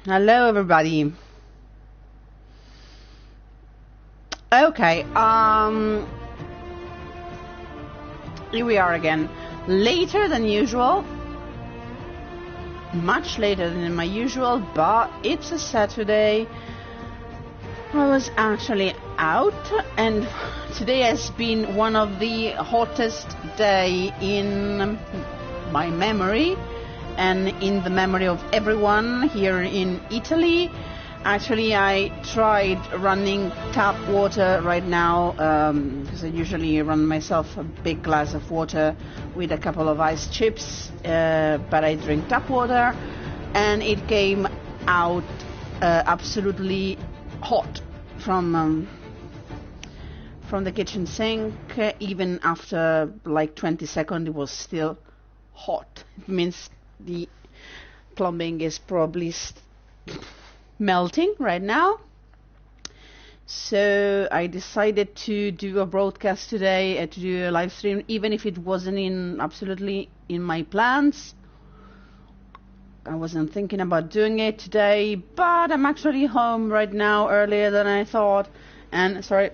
Hello, everybody. Okay, here we are again. Later than usual. Much later than my usual, but it's a Saturday. I was actually out, and today has been one of the hottest day in my memory, and in the memory of everyone here in Italy. Actually, I tried running tap water right now, because I usually run myself a big glass of water with a couple of ice chips, but I drink tap water, and it came out absolutely hot from the kitchen sink. Even after like 20 seconds, it was still hot. It means the plumbing is probably melting right now. So I decided to do a broadcast today, to do a live stream, even if it wasn't absolutely in my plans. I wasn't thinking about doing it today, but I'm actually home right now earlier than I thought, and sorry.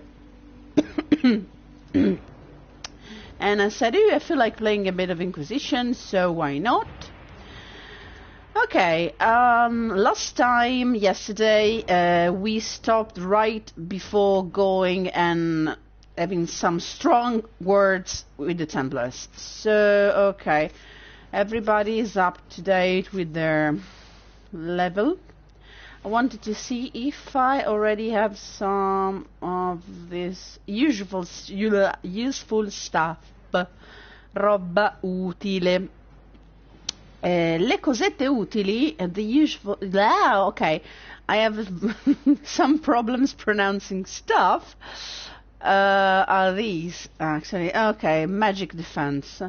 And I said, "Ooh, I feel like playing a bit of Inquisition, so why not?" Okay, last time, yesterday, we stopped right before going and having some strong words with the Templars. So, okay, everybody is up to date with their level. I wanted to see if I already have some of this useful stuff, roba utile. Le cosette utili, the usual. Okay, I have some problems pronouncing stuff. Are these actually? Okay, magic defense.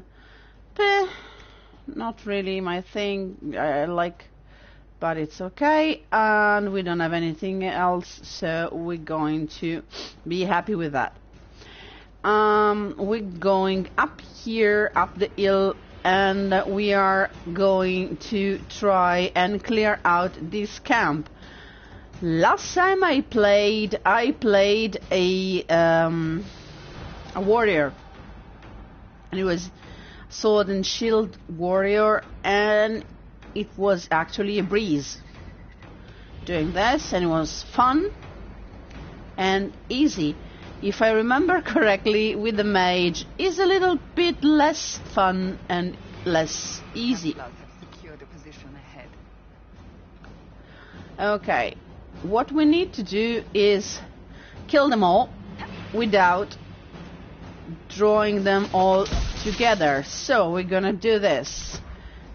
Not really my thing. I like, but it's okay. And we don't have anything else, so we're going to be happy with that. We're going up here, up the hill, and we are going to try and clear out this camp. Last time I played a warrior, and it was sword and shield warrior, and it was actually a breeze doing this, and it was fun and easy. If I remember correctly, with the mage, is a little bit less fun and less easy. Okay, what we need to do is kill them all without drawing them all together. So we're gonna do this.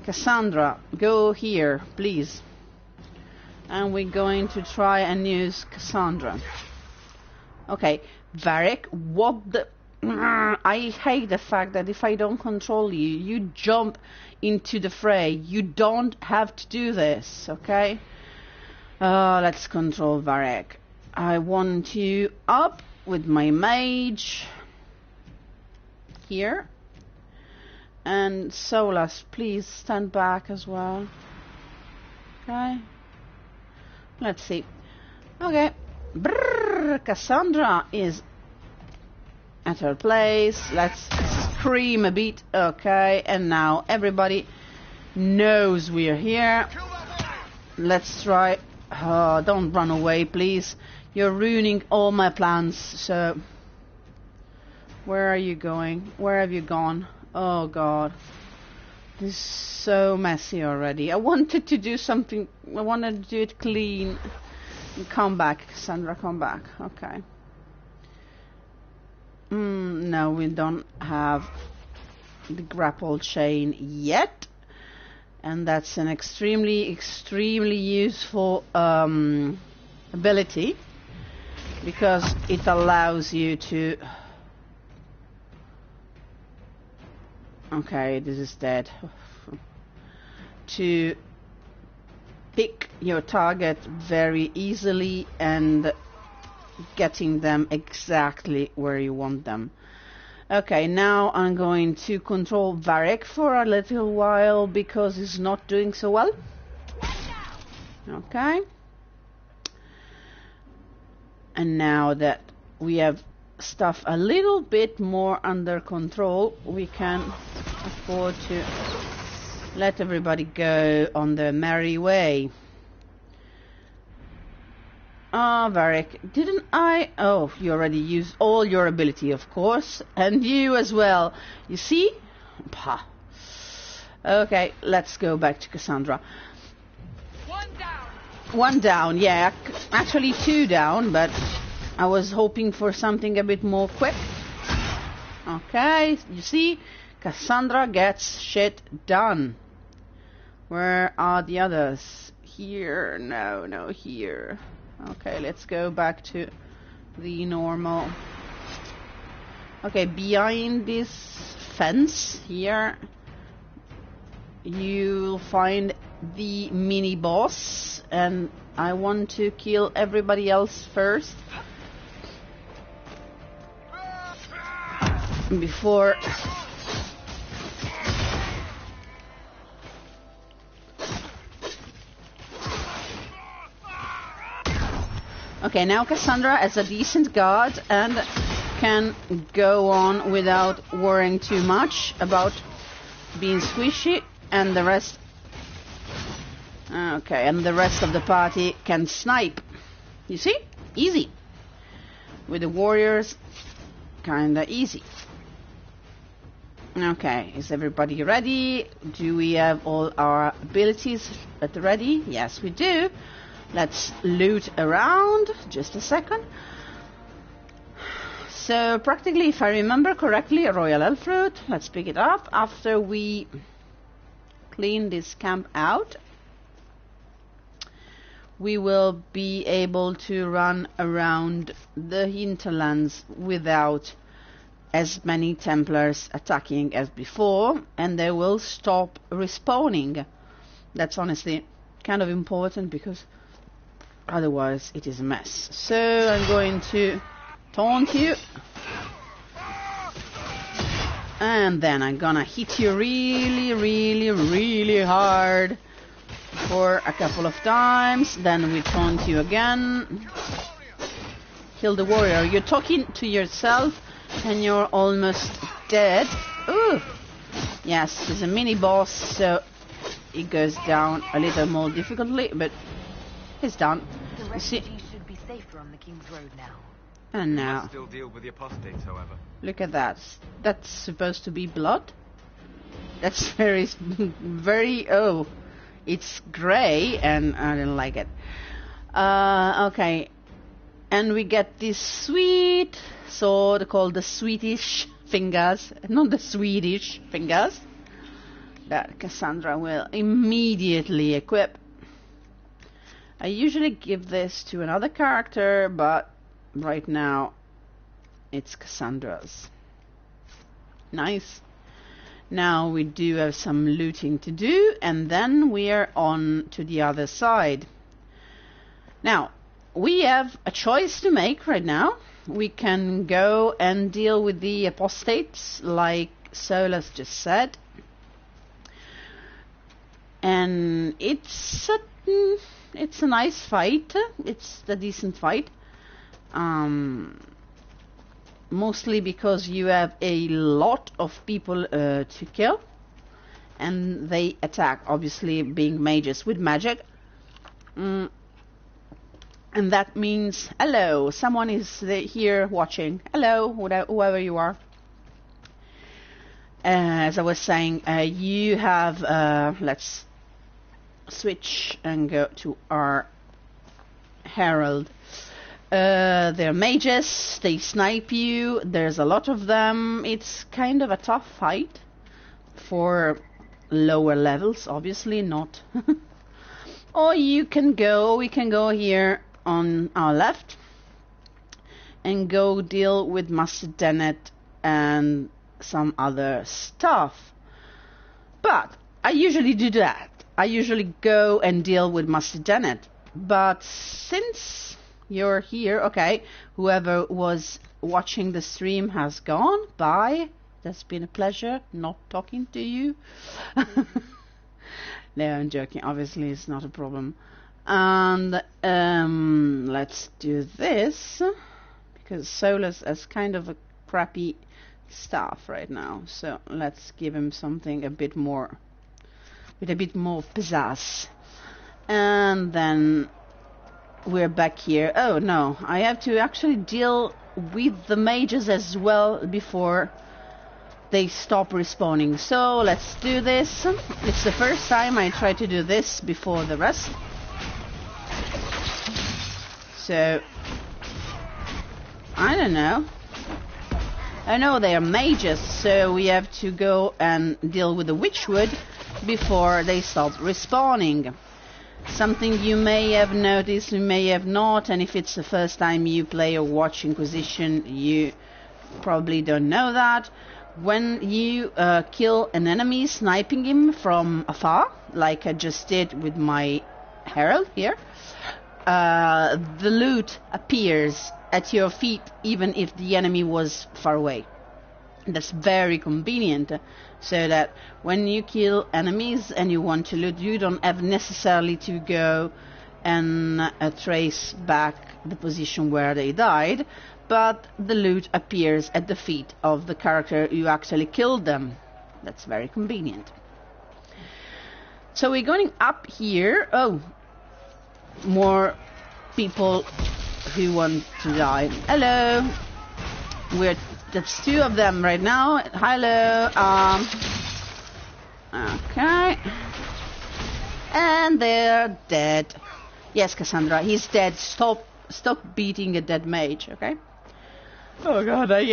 Cassandra, go here, please. And we're going to try and use Cassandra. Okay. Varric, what the... I hate the fact that if I don't control you, you jump into the fray. You don't have to do this, okay? Let's control Varric. I want you up with my mage. Here. And Solas, please stand back as well. Okay. Let's see. Okay. Brrr, Cassandra is at her place. Let's scream a bit. Okay, and now everybody knows we're here. Let's try. Oh, don't run away, please. You're ruining all my plans. So, where are you going? Where have you gone? Oh God, this is so messy already. I wanted to do something. I wanted to do it clean. Come back, Cassandra, come back. Okay. No, we don't have the grapple chain yet. And that's an extremely useful ability. Because it allows you to... Okay, this is dead. To pick your target very easily and getting them exactly where you want them. Okay, now I'm going to control Varric for a little while because he's not doing so well. Okay. And now that we have stuff a little bit more under control, we can afford to let everybody go on their merry way. Ah, Varric, didn't I? Oh, you already used all your ability, of course. And you as well. You see? Pah. Okay, let's go back to Cassandra. One down. One down, yeah. Actually 2 down, but I was hoping for something a bit more quick. Okay, you see? Cassandra gets shit done. Where are the others? Here? No, here. Okay, let's go back to the normal. Okay, behind this fence here, you'll find the mini boss, and I want to kill everybody else first before okay, now Cassandra is a decent guard and can go on without worrying too much about being squishy, and the rest and the rest of the party can snipe. You see? Easy. With the warriors, kinda easy. Okay, is everybody ready? Do we have all our abilities ready? Yes, we do. Let's loot around. Just a second. So practically, if I remember correctly, a royal elf fruit. Let's pick it up after we clean this camp out. We will be able to run around the hinterlands without as many Templars attacking as before, and they will stop respawning. That's honestly kind of important, because otherwise it is a mess. So I'm going to taunt you, and then I'm gonna hit you really hard for a couple of times. Then we taunt you again. Kill the warrior. You're talking to yourself and you're almost dead. Ooh. Yes, there's a mini boss, so it goes down a little more difficultly, but it's done. The refugees should be safer on the King's Road now. And now, Must still deal with the apostates, however. look at that. That's supposed to be blood. That's very. Oh, it's grey, and I don't like it. Okay, and we get this sweet sword called the Swedish Fingers, not the Swedish Fingers, that Cassandra will immediately equip. I usually give this to another character, but right now it's Cassandra's. Nice. Now we do have some looting to do, and then we are on to the other side. Now, we have a choice to make right now. We can go and deal with the apostates, like Solas just said. And it's a nice fight. It's a decent fight. Mostly because you have a lot of people to kill, and they attack, obviously being mages, with magic. And that means, hello, someone is here watching. Hello, whoever you are. As I was saying, you have, let's switch and go to our herald. They're mages, they snipe you, there's a lot of them. It's kind of a tough fight for lower levels, obviously not. Or we can go here on our left and go deal with Master Dennett and some other stuff. But I usually do that. I usually go and deal with Master Dennett. But since you're here, okay, whoever was watching the stream has gone. Bye. That's been a pleasure not talking to you. No, I'm joking. Obviously, it's not a problem. And let's do this, because Solus has kind of a crappy staff right now. So let's give him something a bit more, with a bit more pizzazz. And then we're back here. Oh no, I have to actually deal with the mages as well before they stop respawning. So let's do this. It's the first time I try to do this before the rest. So I don't know. I know they are mages, so we have to go and deal with the witchwood before they stop respawning. Something you may have noticed, you may have not, and if it's the first time you play or watch Inquisition, you probably don't know that. When you kill an enemy, sniping him from afar, like I just did with my herald here, the loot appears at your feet even if the enemy was far away. That's very convenient, so that when you kill enemies and you want to loot, you don't have necessarily to go and trace back the position where they died, but the loot appears at the feet of the character you actually killed them. That's very convenient. So we're going up here. Oh, more people who want to die. Hello. That's two of them right now. Hello. Okay. And they're dead. Yes, Cassandra, he's dead. Stop beating a dead mage, okay? Oh god, I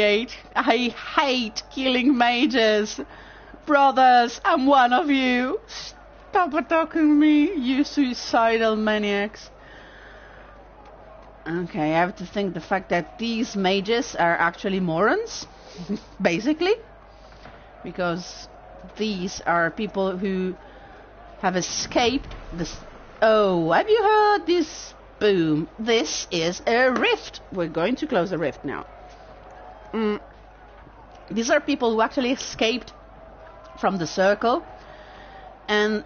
hate killing mages. Brothers, I'm one of you. Stop attacking me, you suicidal maniacs. Okay, I have to think the fact that these mages are actually morons, basically, because these are people who have escaped this. Oh, have you heard this? Boom. This is a rift. We're going to close the rift now. These are people who actually escaped from the circle, and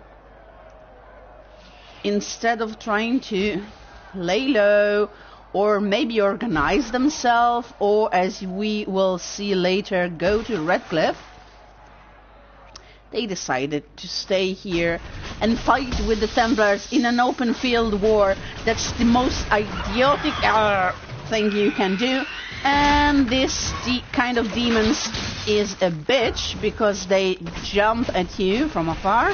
instead of trying to lay low or maybe organize themselves, or as we will see later, go to Redcliffe, they decided to stay here and fight with the Templars in an open field war. That's the most idiotic thing you can do. And this kind of demons is a bitch, because they jump at you from afar.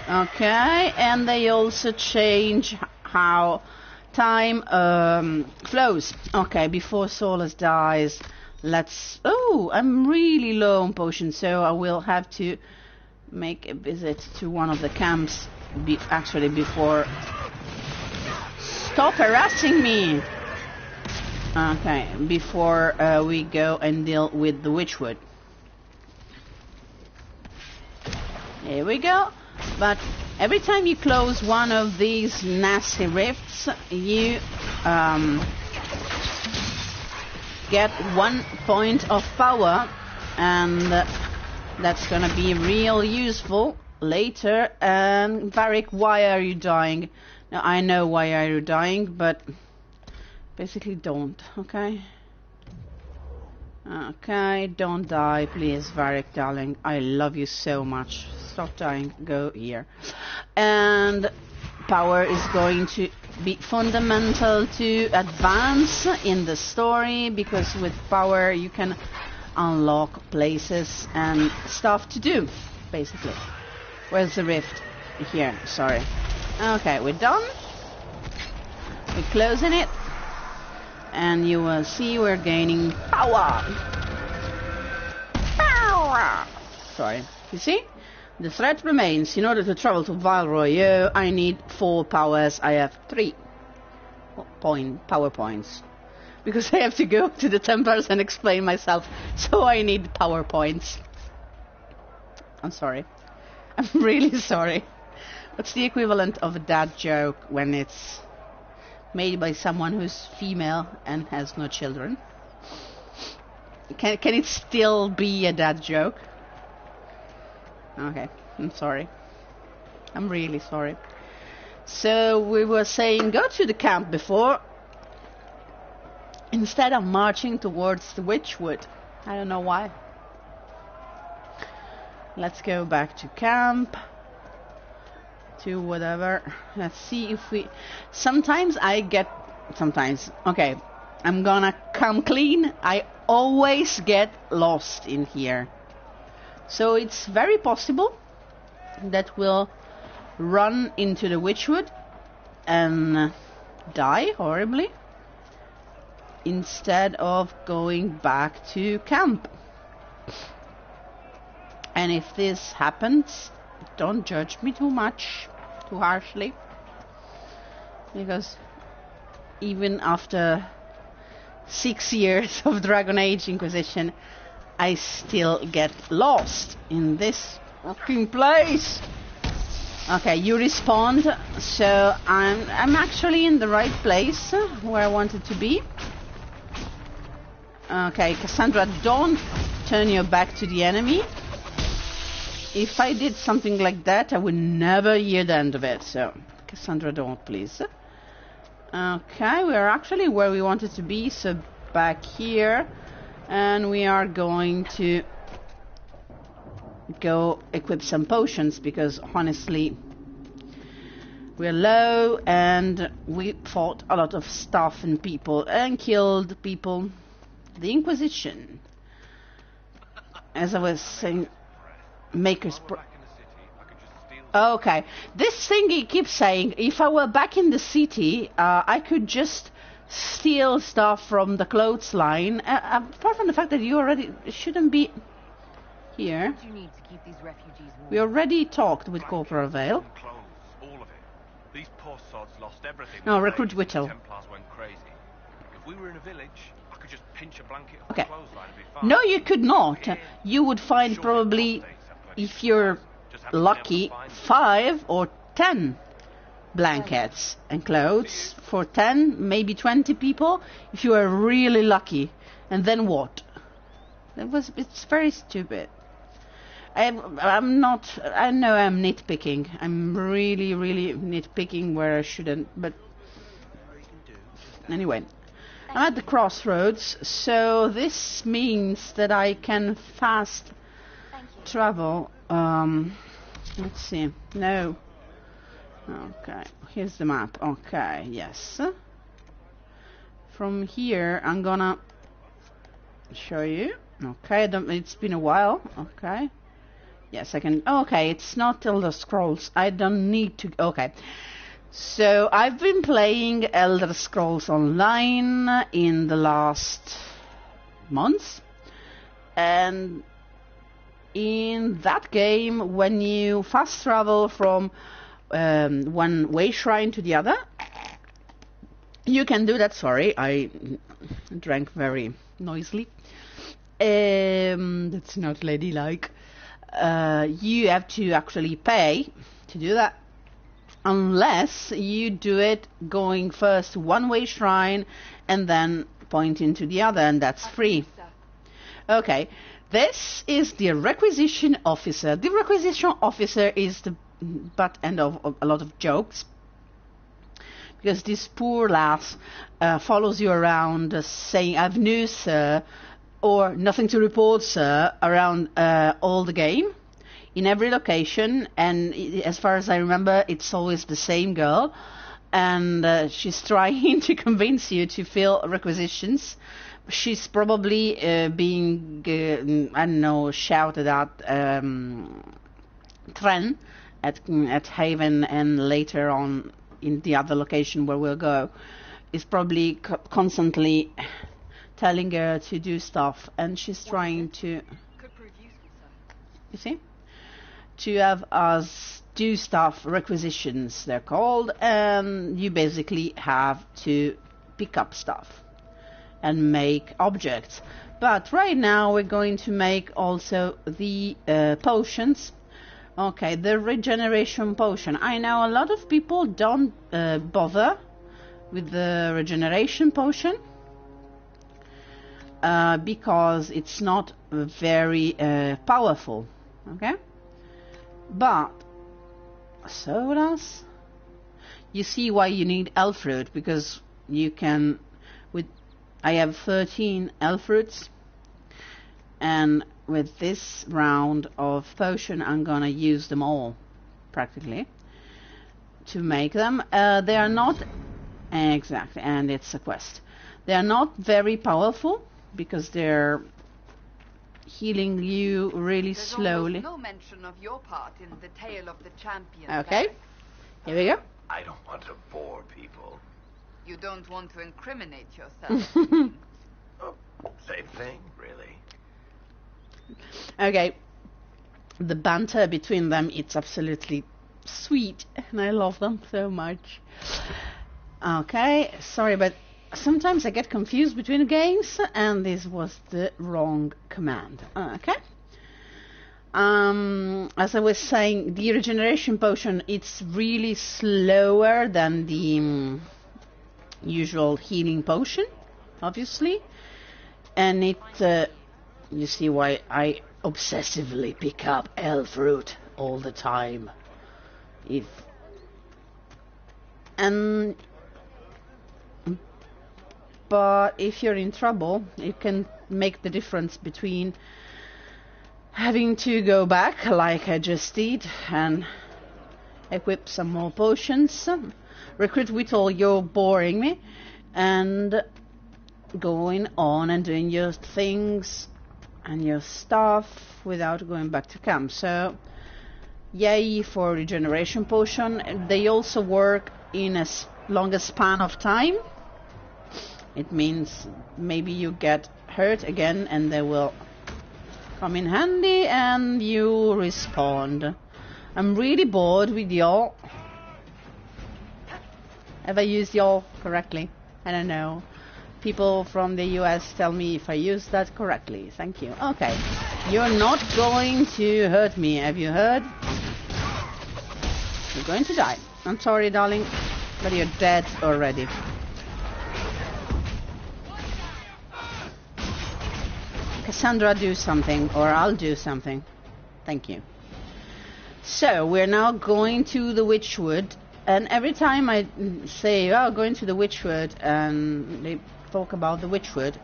Okay, and they also change how time flows. Okay, before Solus dies, let's... Oh, I'm really low on potions, so I will have to make a visit to one of the camps actually before... Stop harassing me! Okay, before we go and deal with the witchwood. Here we go. But every time you close one of these nasty rifts, you get 1 point of power, and that's gonna be real useful later. And Varric, why are you dying? Now I know why are you dying, but basically don't, okay? Okay, don't die, please, Varric, darling. I love you so much. Stop dying, go here. And power is going to be fundamental to advance in the story, because with power you can unlock places and stuff to do, basically. Where's the rift? Here, sorry. Okay, we're done. We're closing it. And you will see we're gaining power. Power! Sorry. You see? The threat remains. In order to travel to Valroyo, I need 4 powers. I have 3 power points. Because I have to go to the Templars and explain myself. So I need power points. I'm sorry. I'm really sorry. What's the equivalent of a dad joke when it's made by someone who's female and has no children? Can it still be a dad joke? Okay, I'm sorry. I'm really sorry. So we were saying go to the camp before, instead of marching towards the Witchwood. I don't know why. Let's go back to camp. To whatever. Let's see if we... Sometimes I get... Sometimes. Okay. I'm gonna come clean. I always get lost in here. So it's very possible that we'll run into the Witchwood and die horribly instead of going back to camp. And if this happens, don't judge me too much, too harshly, because even after 6 years of Dragon Age Inquisition, I still get lost in this fucking place. Okay, you respond, so I'm actually in the right place where I wanted to be. Okay, Cassandra, don't turn your back to the enemy. If I did something like that, I would never hear the end of it. So, Cassandra, don't, please. Okay, we are actually where we wanted to be. So, back here. And we are going to go equip some potions. Because, honestly, we're low. And we fought a lot of stuff and people. And killed people. The Inquisition. As I was saying... Maker's okay, this thing he keeps saying, if I were back in the city, I could just steal stuff from the clothesline. Apart from the fact that you already shouldn't be here. What do you need to keep these refugees warm? We already talked with Corporal Vale. All of it. These poor sods lost everything. No, recruit Whittle. Templars went crazy. If we were in a village, I could just pinch a blanket off Okay. the clothesline and be fine. No, you could not. You would find probably, if you're lucky, 5 or 10 blankets and clothes for 10, maybe 20 people, if you are really lucky. And then what? It's very stupid. I'm not, I know I'm nitpicking. I'm really, really nitpicking where I shouldn't, but anyway. I'm at the crossroads, so this means that I can fast travel. Let's see. No. Okay. Here's the map. Okay. Yes. From here, I'm gonna show you. Okay. It's been a while. Okay. Yes, I can. Okay. It's not Elder Scrolls. I don't need to. Okay. So I've been playing Elder Scrolls Online in the last months, and in that game, when you fast travel from one way shrine to the other, you can do that. Sorry, I drank very noisily. That's not ladylike. You have to actually pay to do that, unless you do it going first one way shrine and then pointing to the other, and that's free. Okay. This is the requisition officer. The requisition officer is the butt end of a lot of jokes, because this poor lass follows you around saying, "I've news, sir," or "Nothing to report, sir," around all the game, in every location, and as far as I remember, it's always the same girl, and she's trying to convince you to fill requisitions. She's probably being, I don't know, shouted at Tren, at Haven, and later on in the other location where we'll go, is probably constantly telling her to do stuff, and she's trying to, you see, to have us do stuff, requisitions they're called, and you basically have to pick up stuff and make objects. But right now we're going to make also the potions. Okay, the regeneration potion. I know a lot of people don't bother with the regeneration potion because it's not very powerful. Okay, but Sodas, you see why you need elf fruit, because you can, I have 13 elf fruits, and with this round of potion I'm gonna use them all practically to make them. They are not exactly, and it's a quest. They are not very powerful because they're healing you really slowly. No mention of your part in the tale of the champion. Okay, here we go. I don't want to bore people. You don't want to incriminate yourself. Oh, same thing, really. Okay, the banter between them, it's absolutely sweet, and I love them so much. Okay, sorry, but sometimes I get confused between games, and this was the wrong command. Okay. As I was saying, the regeneration potion, it's really slower than the usual healing potion, obviously, and it you see why I obsessively pick up elf fruit all the time. But if you're in trouble, it can make the difference between having to go back, like I just did, and equip some more potions, recruit Whittle, you're boring me, and going on and doing your things and your stuff without going back to camp. So yay for regeneration potion. They also work in a longer span of time. It means maybe you get hurt again and they will come in handy and you respond. I'm really bored with y'all. Have I used y'all correctly? I don't know. People from the US tell me if I use that correctly. Thank you. Okay. You're not going to hurt me. Have you heard? You're going to die. I'm sorry, darling, but you're dead already. Cassandra, do something, or I'll do something. Thank you. So, we're now going to the Witchwood, and every time I say, oh, going to the Witchwood, and they talk about the Witchwood,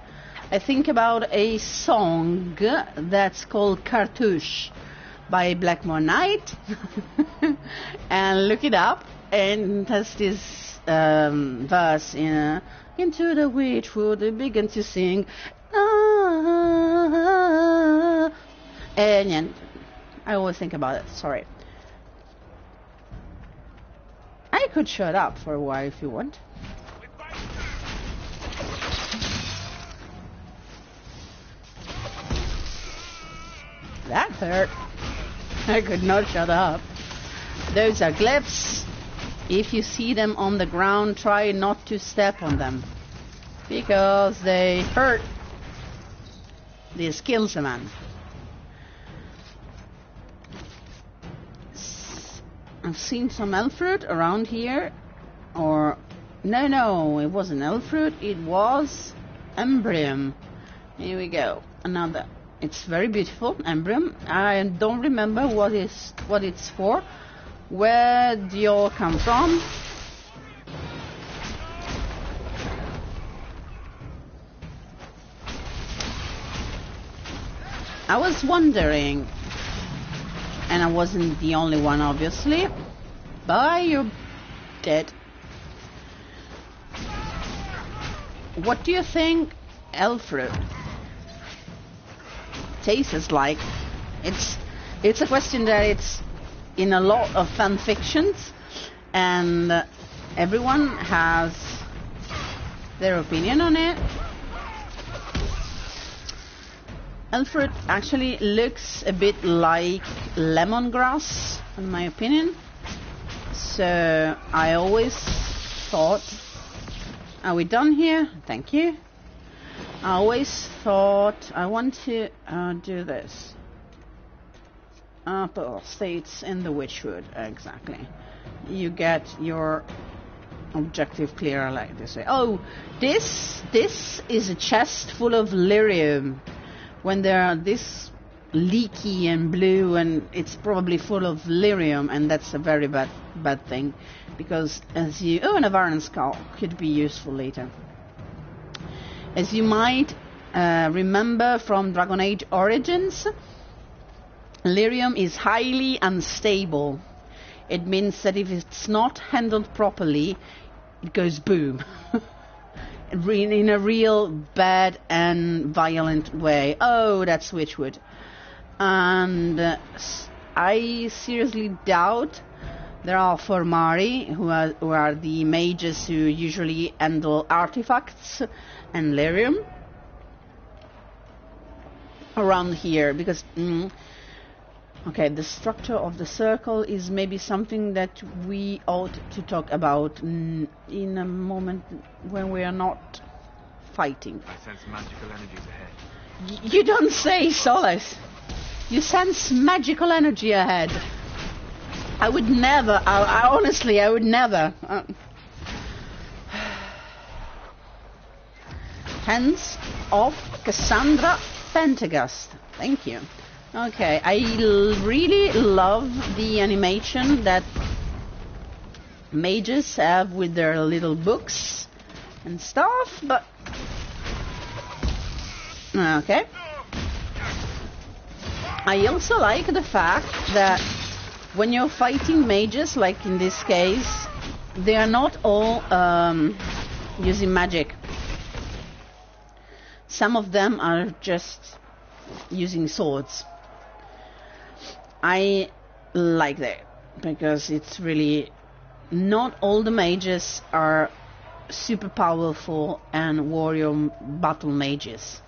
I think about a song that's called Cartouche by Blackmore Knight, and look it up, and it has this verse in Into the Witchwood, they begin to sing, and I always think about it, sorry. I could shut up for a while if you want. That hurt. I could not shut up. Those are glyphs. If you see them on the ground, try not to step on them, because they hurt. This kills a man. I've seen some elf fruit around here, or no, it wasn't elf fruit, it was embryon. Here we go, another. It's very beautiful, embryon. I don't remember what it's for. Where do you all come from? I was wondering, and I wasn't the only one, obviously, but you're dead. What do you think elf fruit tastes like? It's a question that it's in a lot of fan fictions, and everyone has their opinion on it. Elf fruit actually looks a bit like lemongrass, in my opinion. So I always thought, are we done here? Thank you. I always thought I want to do this. States in the Witchwood, exactly. You get your objective clear like this way. Oh, this is a chest full of lyrium. When there are this leaky and blue, and it's probably full of lyrium, and that's a very bad thing, because as you... Oh, and a Varren skull could be useful later. As you might remember from Dragon Age Origins, lyrium is highly unstable. It means that if it's not handled properly, it goes boom. In a real bad and violent way. Oh, that's Witchwood. And I seriously doubt there are Formari, who are the mages who usually handle artifacts and lyrium around here, because okay, the structure of the circle is maybe something that we ought to talk about in a moment when we are not fighting. I sense magical energies ahead. You don't say, Solace. You sense magical energy ahead. I would never. Honestly, I would never. Hands of Cassandra Pentagast. Thank you. Okay, I really love the animation that mages have with their little books and stuff, but... Okay. I also like the fact that when you're fighting mages, like in this case, they are not all using magic. Some of them are just using swords. I like that, because it's really... Not all the mages are super powerful and warrior battle mages.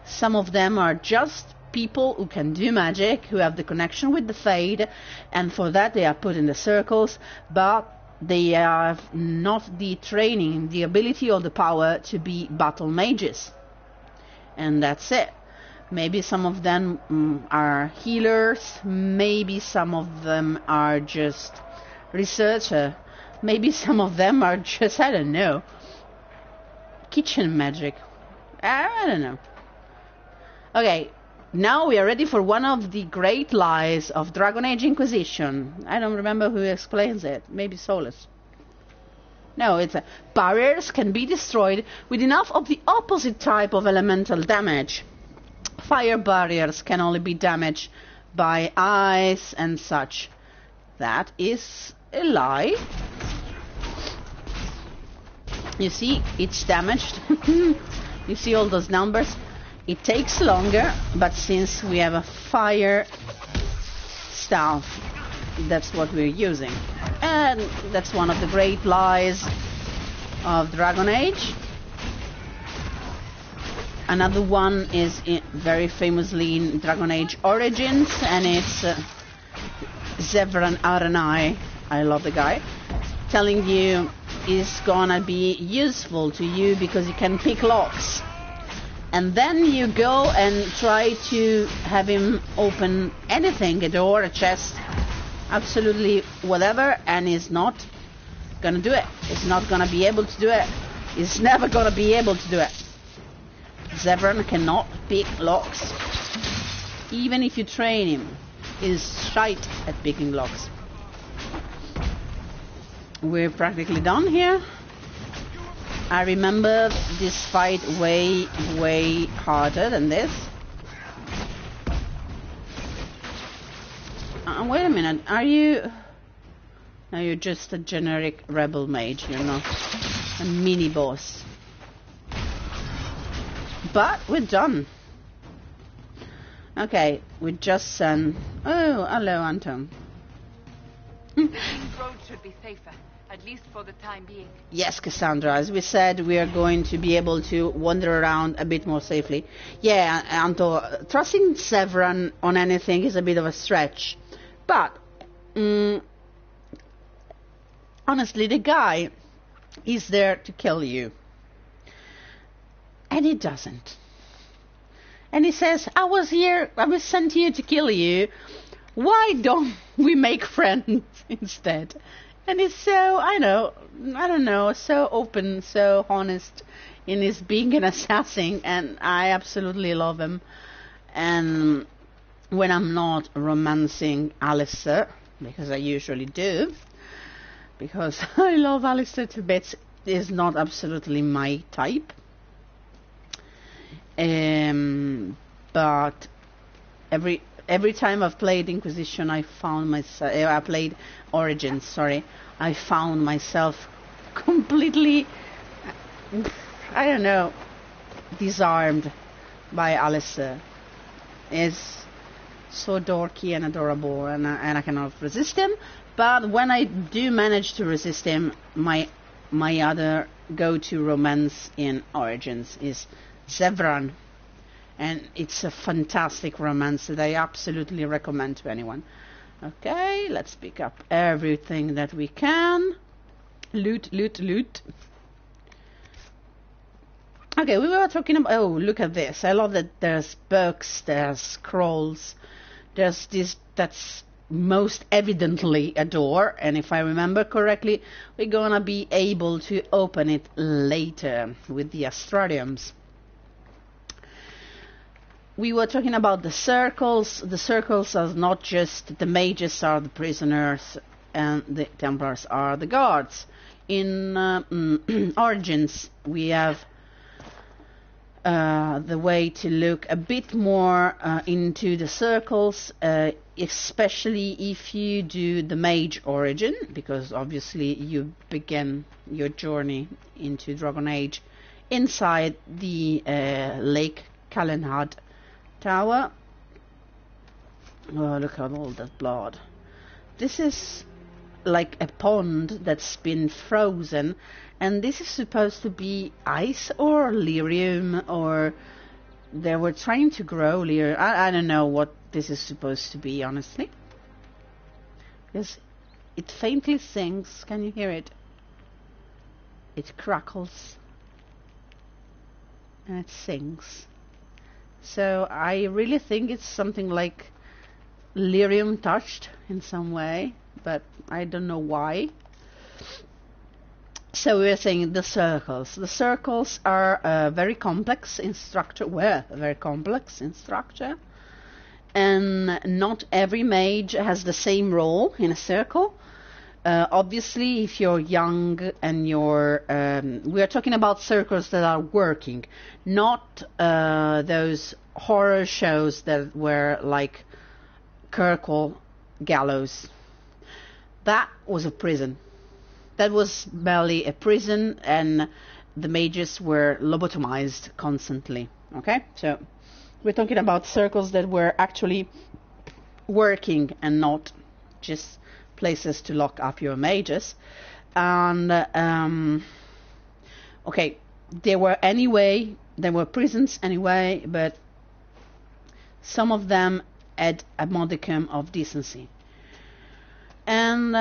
Some of them are just people who can do magic, who have the connection with the Fade, and for that they are put in the circles, but they have not the training, the ability or the power to be battle mages. And that's it. Maybe some of them are healers, maybe some of them are just researcher, maybe some of them are just, I don't know, kitchen magic. I don't know. Okay, now we are ready for one of the great lies of Dragon Age Inquisition. I don't remember who explains it. Maybe Solus. No, it's barriers can be destroyed with enough of the opposite type of elemental damage. Fire barriers can only be damaged by ice and such. That is a lie. You see, it's damaged. You see all those numbers? It takes longer, but since we have a fire staff, that's what we're using. And that's one of the great lies of Dragon Age. Another one is very famously in Dragon Age Origins, and it's Zevran Aranai, I love the guy, telling you it's gonna be useful to you because you can pick locks. And then you go and try to have him open anything, a door, a chest, absolutely whatever, and he's not gonna do it. He's not gonna be able to do it. He's never gonna be able to do it. Zevran cannot pick locks. Even if you train him, he's shite at picking locks. We're practically done here. I remember this fight way harder than this. Wait a minute, are you... No, you're just a generic rebel mage, you're not a mini boss. But we're done. Okay, we just sent... Oh, hello, Anton. These roads should be safer, at least for the time being. Yes, Cassandra, as we said, we are going to be able to wander around a bit more safely. Yeah, Anto, trusting Zevran on anything is a bit of a stretch. But, honestly, the guy is there to kill you. And he doesn't. And he says, I was sent here to kill you. Why don't we make friends instead? And he's so, I don't know, so open, so honest in his being an assassin, and I absolutely love him. And when I'm not romancing Alistair, because I usually do, because I love Alistair to bits, is not absolutely my type. But every time I've played Inquisition, I found myself. I played Origins. Sorry, I found myself completely, I don't know, disarmed by Alistair. Is so dorky and adorable, and I cannot resist him. But when I do manage to resist him, my other go-to romance in Origins is Zevran, and it's a fantastic romance that I absolutely recommend to anyone. Okay, let's pick up everything that we can. Loot, loot, loot. Okay, we were talking about... Oh, look at this. I love that there's books, there's scrolls, there's this that's most evidently a door, and if I remember correctly, we're gonna be able to open it later with the astrariums. We were talking about the circles. The circles are not just the mages are the prisoners and the Templars are the guards. In Origins, we have the way to look a bit more into the circles, especially if you do the mage origin, because obviously you begin your journey into Dragon Age inside the Lake Kalenhad Tower. Oh, look at all that blood. This is like a pond that's been frozen, and this is supposed to be ice or lyrium, or they were trying to grow lyrium. I don't know what this is supposed to be, honestly, because it faintly sings. Can you hear it? It crackles and it sings. So I really think it's something like lyrium touched in some way, but I don't know why. So we're saying the circles. The circles are very complex in structure. Well, very complex in structure, and not every mage has the same role in a circle. Obviously, if you're young and you're... we are talking about circles that are working, not those horror shows that were like Kirkwall Gallows. That was a prison. That was barely a prison, and the mages were lobotomized constantly. Okay? So we're talking about circles that were actually working and not just places to lock up your mages. And okay, there were prisons anyway, but some of them had a modicum of decency. And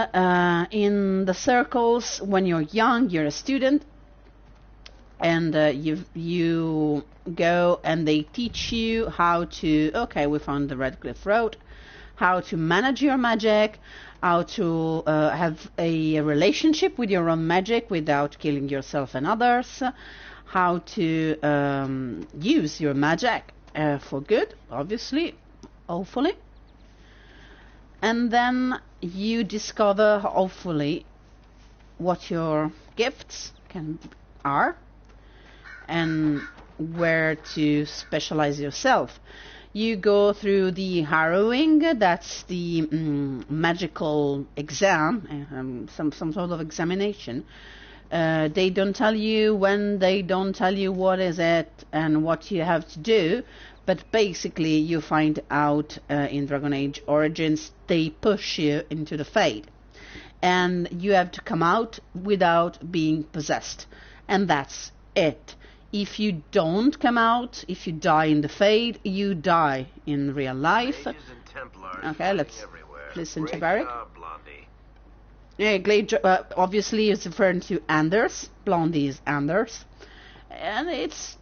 in the circles, when you're young, you're a student, and you go and they teach you how to... Okay, we found the Redcliffe Road. How to manage your magic, how to have a relationship with your own magic without killing yourself and others, how to use your magic for good, obviously, hopefully. And then you discover, hopefully, what your gifts are and where to specialize yourself. You go through the harrowing, that's the magical exam, some sort of examination. They don't tell you when, they don't tell you what is it and what you have to do, but basically you find out in Dragon Age Origins, they push you into the Fade. And you have to come out without being possessed. And that's it. If you don't come out, if you die in the Fade, you die in real life. Okay, let's listen to Varric. Yeah, Glade obviously is referring to Anders. Blondie is Anders. And it's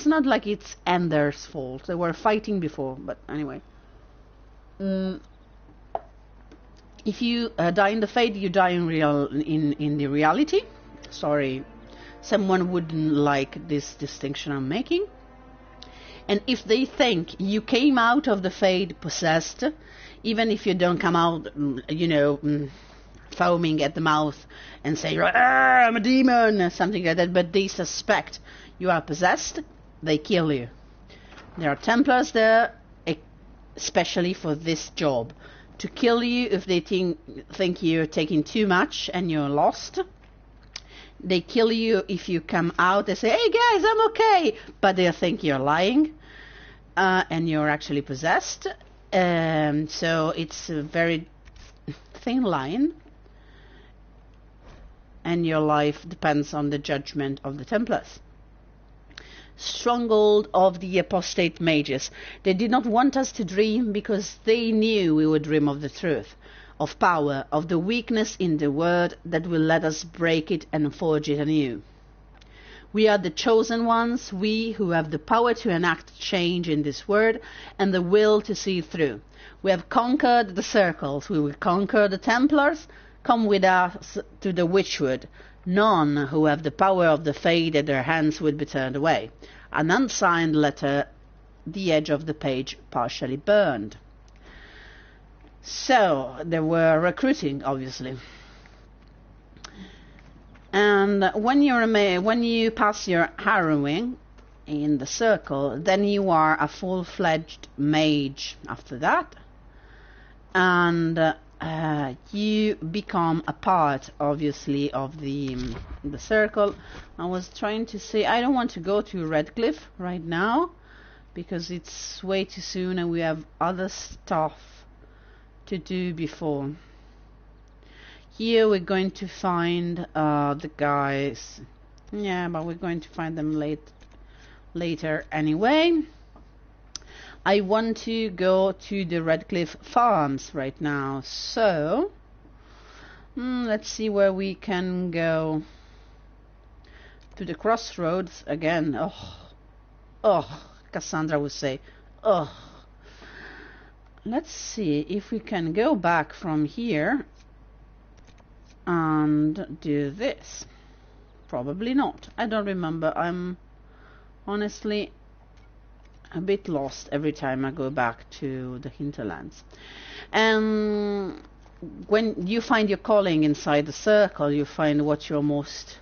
not like it's Anders' fault. They were fighting before, but anyway. If you die in the Fade, you die in the reality. Sorry. Someone wouldn't like this distinction I'm making. And if they think you came out of the Fade possessed, even if you don't come out, foaming at the mouth and say, I'm a demon, or something like that, but they suspect you are possessed, they kill you. There are Templars there, especially for this job, to kill you if they think you're taking too much and you're lost. They kill you if you come out and say, hey guys, I'm okay, but they think you're lying and you're actually possessed. So it's a very thin line, and your life depends on the judgment of the Templars. Stronghold of the apostate mages. They did not want us to dream because they knew we would dream of the truth, of power, of the weakness in the word that will let us break it and forge it anew. We are the chosen ones, we who have the power to enact change in this world and the will to see it through. We have conquered the circles, we will conquer the Templars. Come with us to the Witchwood. None who have the power of the Fade at their hands would be turned away. An unsigned letter, the edge of the page partially burned. So, they were recruiting, obviously. And when you pass your harrowing in the circle, then you are a full-fledged mage after that. And you become a part, obviously, of the circle. I was trying to say, I don't want to go to Redcliffe right now, because it's way too soon and we have other stuff to do before. Here we're going to find the guys. Yeah, but we're going to find them later anyway. I want to go to the Redcliffe Farms right now, so let's see where we can go. To the crossroads again. Oh, Cassandra would say, oh. Let's see if we can go back from here and do this. Probably not. I don't remember. I'm honestly a bit lost every time I go back to the Hinterlands. And when you find your calling inside the circle, you find what you're most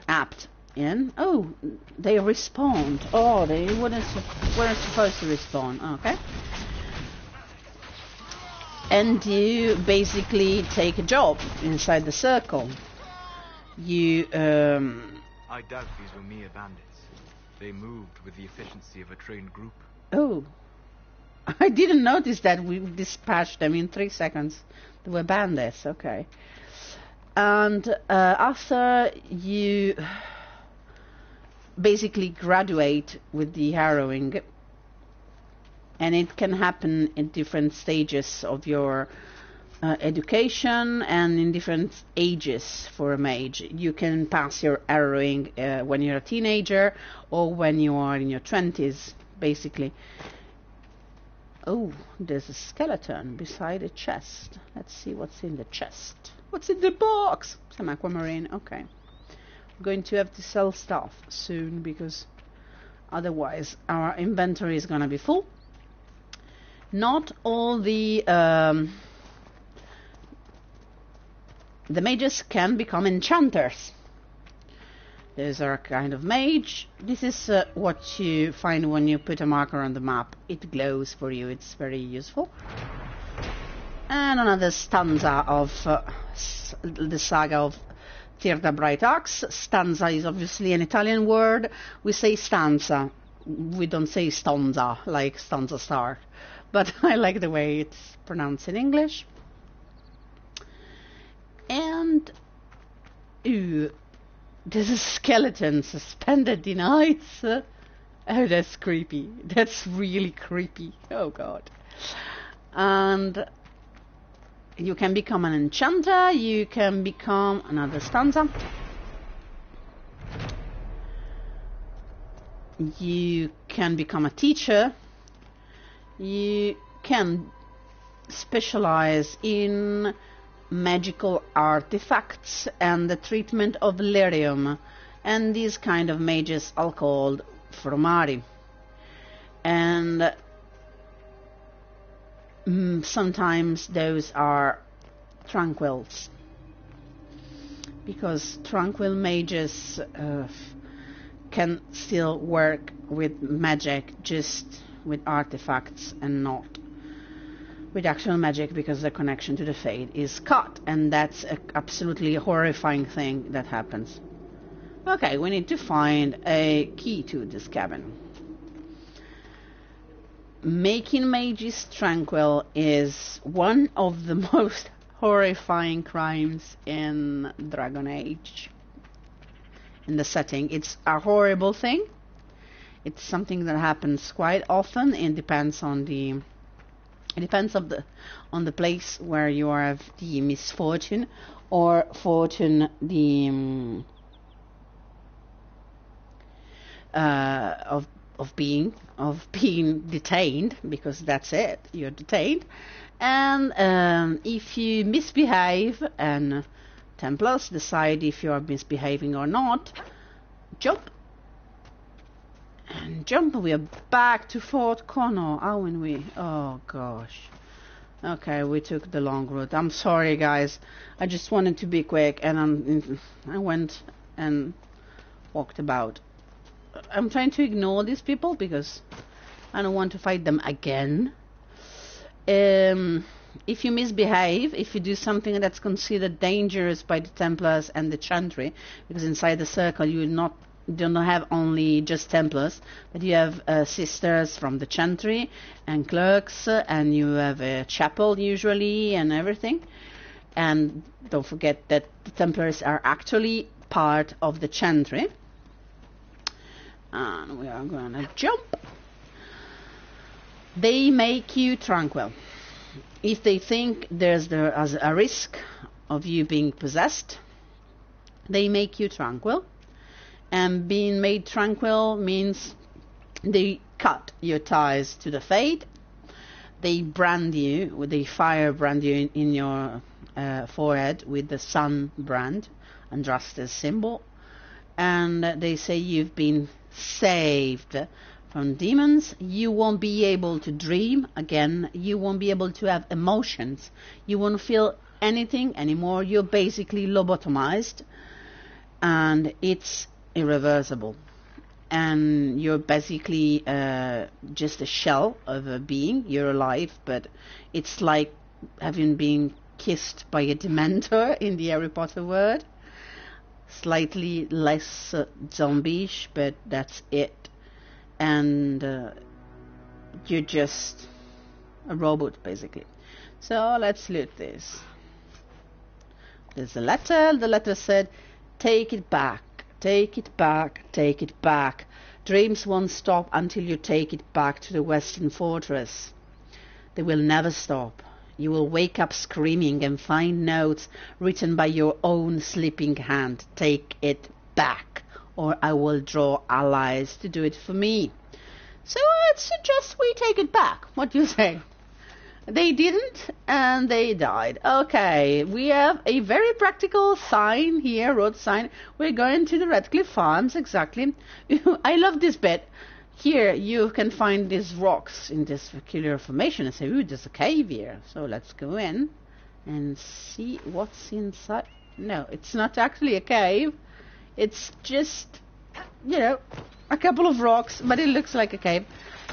apt in. Oh, they respawned. Oh, they weren't supposed to respawn. Okay. And you basically take a job inside the circle. You I doubt these were mere bandits. They moved with the efficiency of a trained group. Oh, I didn't notice that. We dispatched them in 3 seconds. They were bandits, okay. And after you basically graduate with the harrowing, and it can happen in different stages of your education and in different ages for a mage. You can pass your harrowing when you're a teenager or when you are in your 20s, basically. Oh, there's a skeleton beside a chest. Let's see what's in the chest. What's in the box? Some aquamarine. Okay. We're going to have to sell stuff soon because otherwise our inventory is going to be full. Not all the mages can become enchanters. There's our kind of mage. This is what you find when you put a marker on the map. It glows for you. It's very useful. And another stanza of the saga of Tirda Bright Axe. Stanza is obviously an Italian word. We say stanza. We don't say stanza like stanza star. But I like the way it's pronounced in English. And ooh, there's a skeleton suspended in ice. Oh, that's creepy. That's really creepy. Oh god. And you can become an enchanter. You can become another stanza. You can become a teacher. You can specialize in magical artifacts and the treatment of lyrium, and these kind of mages are called formari. And sometimes those are tranquils, because tranquil mages can still work with magic, just with artifacts and not with actual magic, because the connection to the Fade is cut, and that's a absolutely horrifying thing that happens. Okay, we need to find a key to this cabin. Making mages tranquil is one of the most horrifying crimes in Dragon Age. In the setting, it's a horrible thing. It's something that happens quite often. It depends on the place where you have the misfortune or fortune, the of being detained, because that's it, you're detained. And if you misbehave and Templars decide if you are misbehaving or not, jump. And jump, we are back to Fort Connor, aren't we? Oh gosh. Okay, we took the long route. I'm sorry guys, I just wanted to be quick, and I went and walked about. I'm trying to ignore these people because I don't want to fight them again. If you misbehave, if you do something that's considered dangerous by the Templars and the Chantry, because inside the circle you don't have only just Templars, but you have sisters from the Chantry and clerks, and you have a chapel usually and everything. And don't forget that the Templars are actually part of the Chantry. And we are going to jump. They make you tranquil. If they think there's a risk of you being possessed, they make you tranquil. And being made tranquil means they cut your ties to the Fade. They brand you, they fire brand you in your forehead with the sun brand, Andraste's symbol. And they say you've been saved from demons. You won't be able to dream again. You won't be able to have emotions. You won't feel anything anymore. You're basically lobotomized, and it's irreversible. And you're basically just a shell of a being. You're alive, but it's like having been kissed by a Dementor in the Harry Potter world. Slightly less zombie-ish, but that's it. And you're just a robot, basically. So let's loot this. There's a letter. The letter said, take it back, take it back, take it back. Dreams won't stop until you take it back to the Western Fortress. They will never stop. You will wake up screaming and find notes written by your own sleeping hand. Take it back, or I will draw allies to do it for me. So I'd suggest we take it back. What do you say? They didn't, and they died. Okay, we have a very practical sign here, road sign. We're going to the Redcliffe Farms, exactly. I love this bit. Here you can find these rocks in this peculiar formation and say, ooh, there's a cave here. So let's go in and see what's inside. No, it's not actually a cave. It's just, you know, a couple of rocks, but it looks like a cave.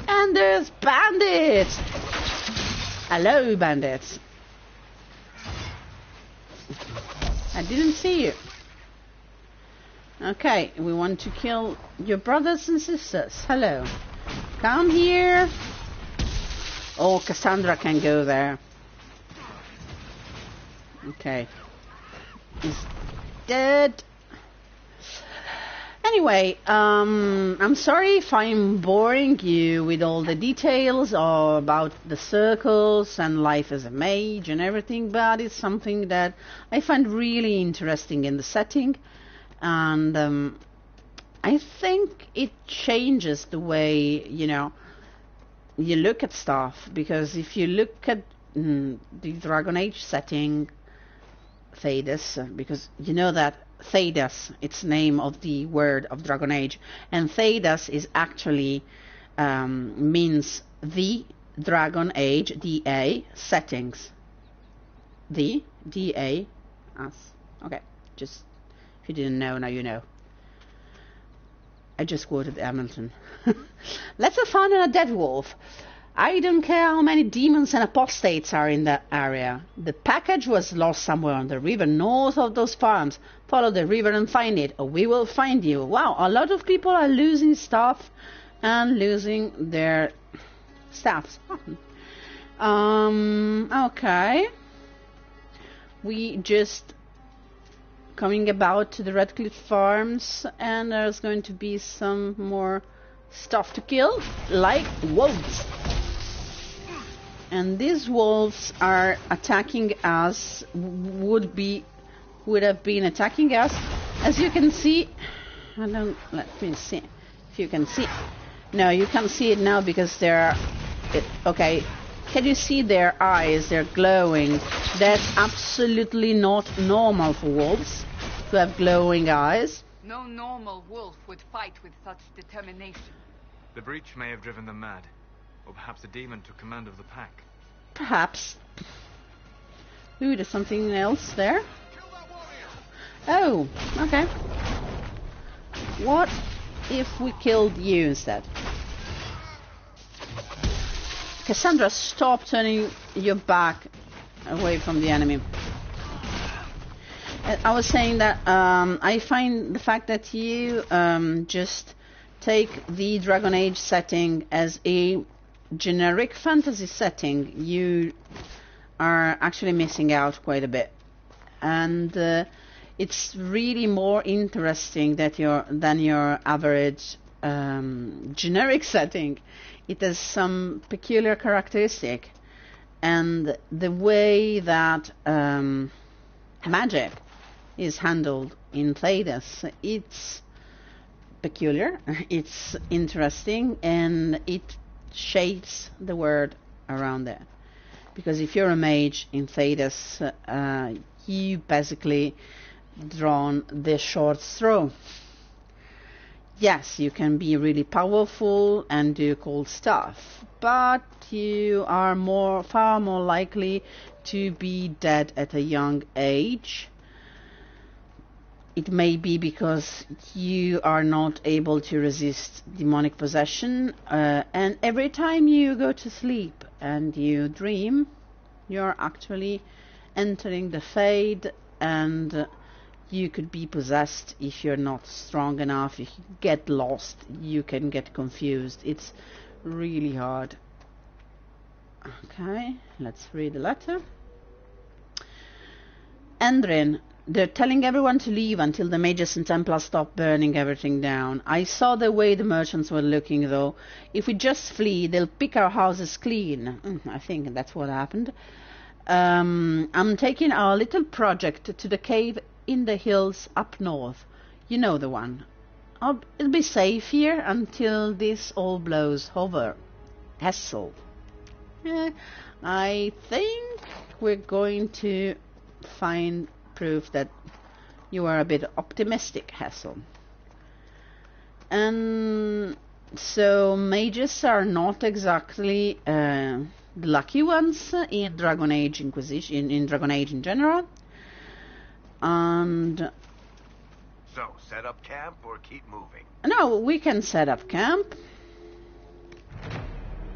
And there's bandits. Hello, bandits. I didn't see you. Okay, we want to kill your brothers and sisters. Hello. Come here. Oh, Cassandra can go there. Okay. He's dead. Anyway, I'm sorry if I'm boring you with all the details or about the circles and life as a mage and everything, but it's something that I find really interesting in the setting. And I think it changes the way, you know, you look at stuff. Because if you look at the Dragon Age setting, Thedas, because you know that Thedas, it's name of the word of Dragon Age, and Thedas is actually means the Dragon Age DA settings. The DA as. Okay, just if you didn't know, now you know. I just quoted Hamilton. Let's have fun on a dead wolf. I don't care how many demons and apostates are in that area. The package was lost somewhere on the river north of those farms. Follow the river and find it, or we will find you. Wow, a lot of people are losing stuff and losing their staffs. Okay. We just coming about to the Redcliffe Farms, and there's going to be some more stuff to kill, like wolves. And these wolves are attacking us, would have been attacking us. As you can see, let me see if you can see. No, you can't see it now because they're, okay. Can you see their eyes? They're glowing. That's absolutely not normal for wolves to have glowing eyes. No normal wolf would fight with such determination. The breach may have driven them mad. Or perhaps a demon took command of the pack. Perhaps. Ooh, there's something else there. Oh, okay. What if we killed you instead? Cassandra, stop turning your back away from the enemy. I was saying that I find the fact that you just take the Dragon Age setting as a generic fantasy setting, you are actually missing out quite a bit. And it's really more interesting than your average generic setting. It has some peculiar characteristic, and the way that magic is handled in Thedas, it's peculiar, it's interesting, and it shades the word around there. Because if you're a mage in Thedas, you basically drawn the short straw. Yes, you can be really powerful and do cool stuff, but you are far more likely to be dead at a young age. It may be because you are not able to resist demonic possession, and every time you go to sleep and you dream, you're actually entering the Fade, and you could be possessed if you're not strong enough. If you get lost, you can get confused. It's really hard. Okay, let's read the letter. Endrin, they're telling everyone to leave until the mages and Templars stop burning everything down. I saw the way the merchants were looking, though. If we just flee, they'll pick our houses clean. I think that's what happened. I'm taking our little project to the cave in the hills up north. You know the one. It'll be safe here until this all blows over. Hessel. I think we're going to find proof that you are a bit optimistic, Hessel. And so mages are not exactly the lucky ones in Dragon Age Inquisition, in Dragon Age in general. And so, set up camp or keep moving? no, we can set up camp.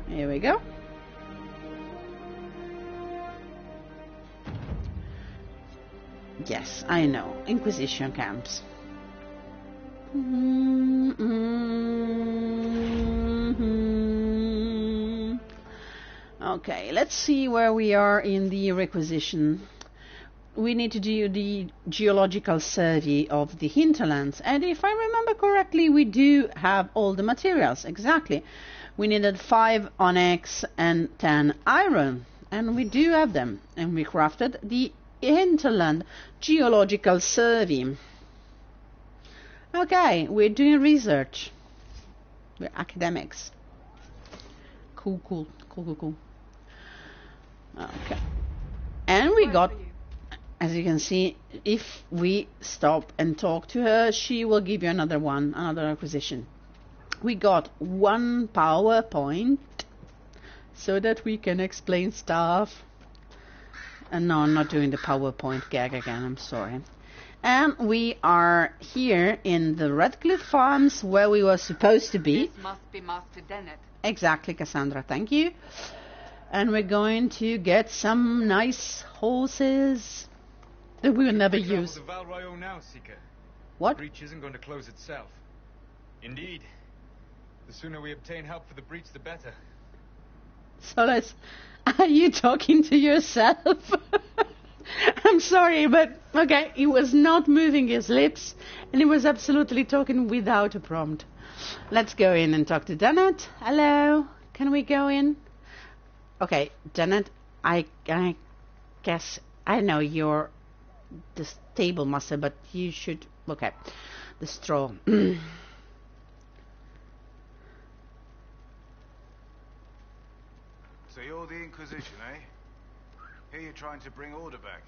Here we go. Yes, I know. Inquisition camps. Okay, let's see where we are in the requisition. We need to do the geological survey of the hinterlands, and if I remember correctly, we do have all the materials. Exactly. We needed 5 onyx and 10 iron, and we do have them, and we crafted the Hinterland geological survey. Okay, we're doing research. We're academics. Cool. Okay. And we got, as you can see, if we stop and talk to her, she will give you another acquisition. we got one PowerPoint so that we can explain stuff. And no, I'm not doing the PowerPoint gag again, I'm sorry. And we are here in the Redcliffe Farms where we were supposed to be. This must be Master Dennett. Exactly, Cassandra, thank you. And we're going to get some nice horses that we will never use. To Val Royeaux now, Seeker. What? The breach isn't going to close itself. Indeed. The sooner we obtain help for the breach, the better. Solas, are you talking to yourself? I'm sorry, but okay, he was not moving his lips, and he was absolutely talking without a prompt. Let's go in and talk to Dennett. Hello, can we go in? Okay, Dennett, I guess I know you're the stable master, but you should... Okay, the straw. So you're the Inquisition, eh? Here you're trying to bring order back.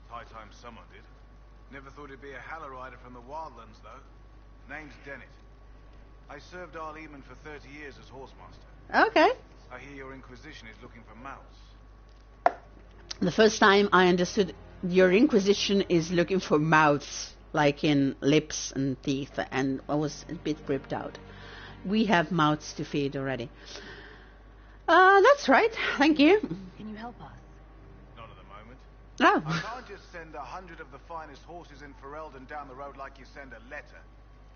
High time someone did. Never thought it'd be a Hallow-rider from the Wildlands, though. Name's Dennett. I served our Leman for 30 years as horsemaster. Okay. I hear your Inquisition is looking for mouths. The first time I understood your Inquisition is looking for mouths, like in lips and teeth, and I was a bit creeped out. We have mouths to feed already. That's right. Thank you. Can you help us? Not at the moment. Oh. I can't just send 100 of the finest horses in Ferelden down the road like you send a letter.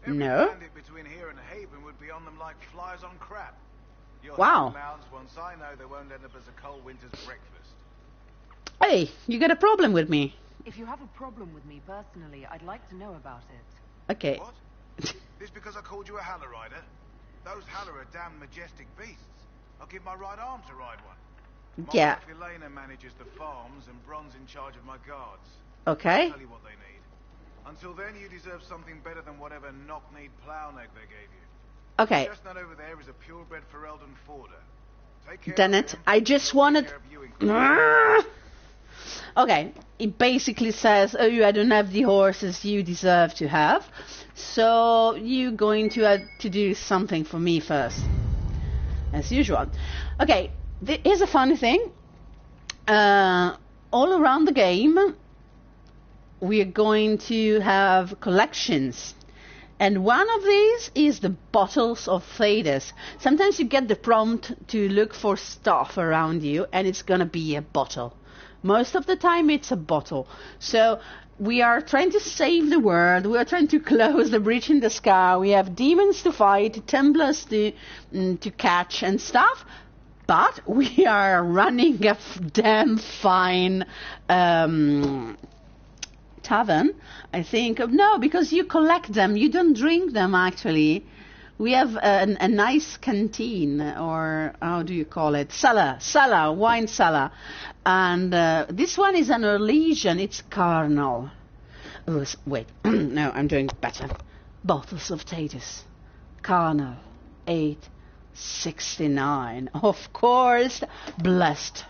Every No. bandit between here and Haven would be on them like flies on crap. You'll Wow. have mounds once I know they won't end up as a cold winter's breakfast. Hey, you got a problem with me? If you have a problem with me personally, I'd like to know about it. Okay. What? This because I called you a Hallow-rider? Those Hallow are damn majestic beasts. I'll give my right arm to ride one. My Yeah. wife Elena manages the farms and Bron's in charge of my guards. Okay. I'll tell you what they need. Until then, you deserve something better than whatever knock-kneed plough neck they gave you. Okay. The chestnut over there is a purebred Ferelden forder. Take care Dennett, of him, I just he'll take wanted... care of you, Inquisitor. Okay, it basically says, oh, I don't have the horses you deserve to have, so you're going to have to do something for me first, as usual. Okay, here's a funny thing. All around the game, we are going to have collections. And one of these is the bottles of Thedas. Sometimes you get the prompt to look for stuff around you, and it's going to be a bottle. Most of the time it's a bottle. So we are trying to save the world. We are trying to close the breach in the sky. We have demons to fight, Templars to catch and stuff. But we are running a damn fine tavern, I think. No, because you collect them. You don't drink them, actually. We have a nice canteen, or how do you call it? Cellar, wine cellar. And this one is an Orlesian. It's carnal. Oh, wait, no, I'm doing better. Bottles of Thedas. Carnal, 8.69. Of course, blessed.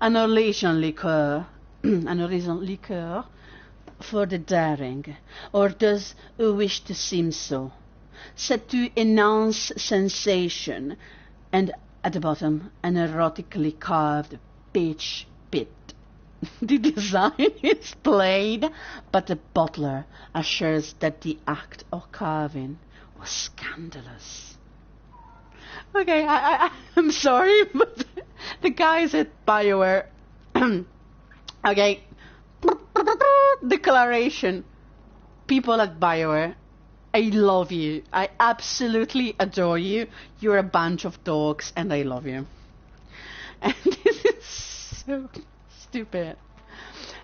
An Orlesian liqueur. An Orlesian liqueur for the daring. Or does you wish to seem so? Set to enhance sensation, and at the bottom an erotically carved peach pit. The design is plain, but the butler assures that the act of carving was scandalous. Okay, I'm sorry, but the guys at BioWare. Okay, declaration. People at BioWare, I love you. I absolutely adore you. You're a bunch of dogs, and I love you. And this is so stupid.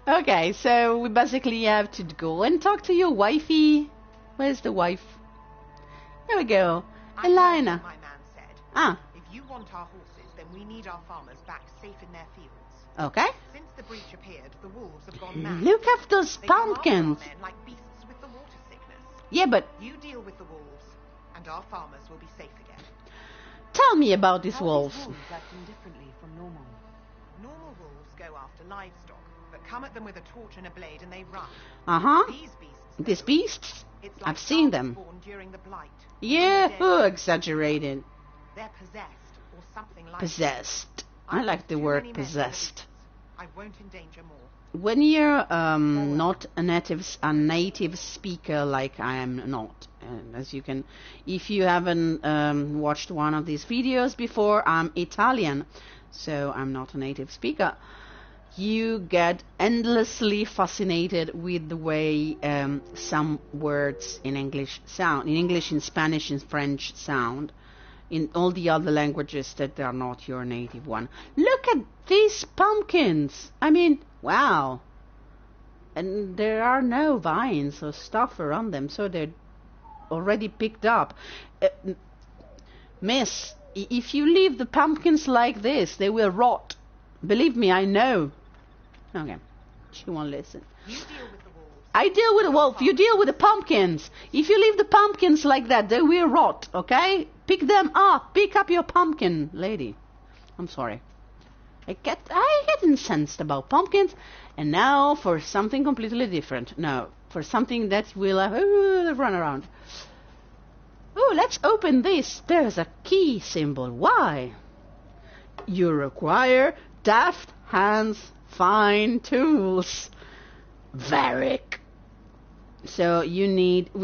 Okay, so we basically have to go and talk to your wifey. Where's the wife? There we go. I heard Elena. what my man said. Ah, If you want our horses, then we need our farmers back safe in their fields. okay. Since the breach appeared, the wolves have gone mad. Look at those They come after our pumpkins. men like beasts with the water sickness. Yeah, but You deal with the wolves, and our farmers will be safe again. tell me about these How wolves. Is wolves acting differently from normal? Normal wolves go after livestock, but come at them with a torch and a blade and they run. Uh-huh. These beasts, These though, beasts? it's like I've seen calves them. born during the blight. Yeah, When they're dead, exaggerated. they're possessed or something like Possessed. I I've like the too word many men for the possessed. beasts. I won't endanger more. When you're not a native speaker like I am not, and as you can, if you haven't watched one of these videos before, I'm Italian, so I'm not a native speaker. You get endlessly fascinated with the way some words in English sound, in English, in Spanish, in French sound, in all the other languages that are not your native one. Look at these pumpkins! I mean, wow. And there are no vines or stuff around them, so they're already picked up. Miss, if you leave the pumpkins like this, they will rot. Believe me, I know. Okay, she won't listen. You deal with the wolves. I deal with the wolf, you deal with the pumpkins. If you leave the pumpkins like that, they will rot, okay? Pick them up, pick up your pumpkin, lady. I'm sorry. I get incensed about pumpkins, and now for something completely different. No, for something that will run around. Oh, let's open this. There's a key symbol. Why? You require deft hands, fine tools. Varric. So we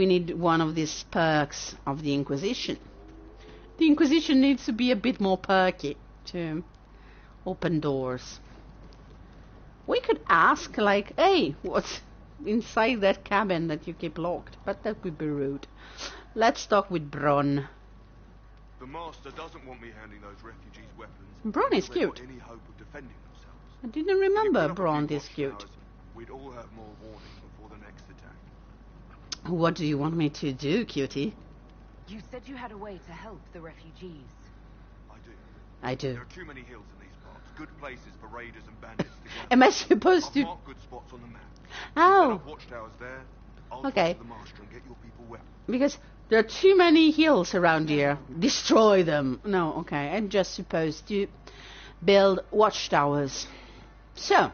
need one of these perks of the Inquisition. The Inquisition needs to be a bit more perky to open doors. We could ask, like, hey, what's inside that cabin that you keep locked? But that would be rude. Let's talk with Bron. The master doesn't want me handing those refugees weapons. Bron is until they've got cute. any hope of defending themselves. I didn't remember Bron this cute. We'd all have more warning before the next attack. What do you want me to do, cutie? You said you had a way to help the refugees. I do. I do. There are too many hills in these parts. Good places for raiders and bandits to gather. Am I supposed I've to... marked good spots on the map. Set Oh, up watchtowers there. I'll Okay. talk to the master and get your people weapons. because there are too many hills around here. Destroy them. No, okay. I'm just supposed to build watchtowers. So,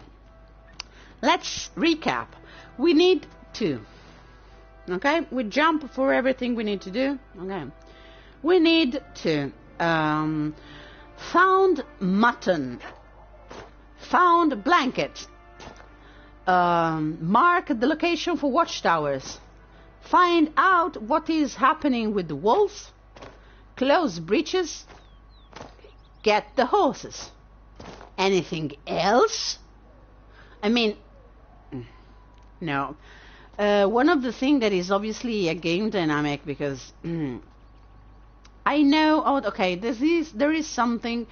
let's recap. We need two. Okay? We jump for everything we need to do. Okay. We need to found mutton. Found blanket. Mark the location for watchtowers. Find out what is happening with the wolves. Close breaches. Get the horses. Anything else? I mean, no. One of the things that is obviously a game dynamic, because I know, okay, there is something